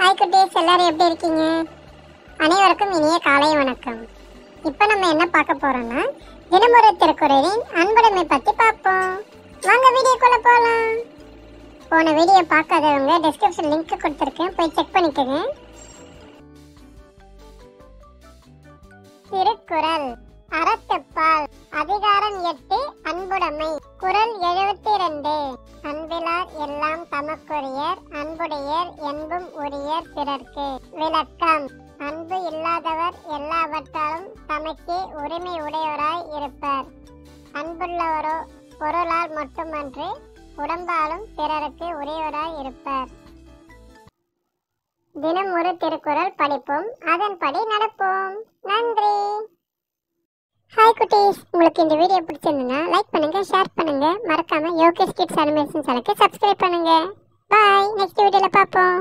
Hi குட்டீஸ், எல்லாரும் எப்படி இருக்கீங்க? அனைவருக்கும் இனிய காலை வணக்கம். இப்போ நம்ம என்ன பார்க்க போறோம்னா தினமொரு திருக்குறளின் அன்புடைமை பற்றி பார்ப்போம். வாங்க வீடியோக்குள்ள போகலாம். போன வீடியோ பார்க்காதவங்க டிஸ்கிரிப்ஷன் லிங்க் கொடுத்துருக்கேன், போய் செக் பண்ணிக்கோங்க. திருக்குறள் அறத்துப்பால் அதிகாரம் 8 அன்புடைமை. குறள் 72. அன்பிலார் எல்லாம் தமக்குரியர், அன்புடையர் என்பும் உரியர் பிறர்க்கு. விளக்கம்: அன்பு இல்லாதவர் எல்லாவற்றாலும் தமக்கே உரிமை உடையவராய் இருப்பர். அன்புள்ளவரோ பொருளால் மட்டுமன்றி உடம்பாலும் பிறருக்கு உரியவராய் இருப்பர். தினம் ஒரு திருக்குறள் படிப்போம், அதன்படி நடப்போம். நன்றி. ஹாய் குட்டீஸ், உங்களுக்கு இந்த வீடியோ பிடிச்சிருந்ததுன்னா லைக் பண்ணுங்க, ஷேர் பண்ணுங்க, மறக்காம யோகேஷ் கிட்ஸ் அனிமேஷன் சேனலுக்கு சப்ஸ்கிரைப் பண்ணுங்க. பாய், நெக்ஸ்ட் வீடியோல பார்ப்போம்.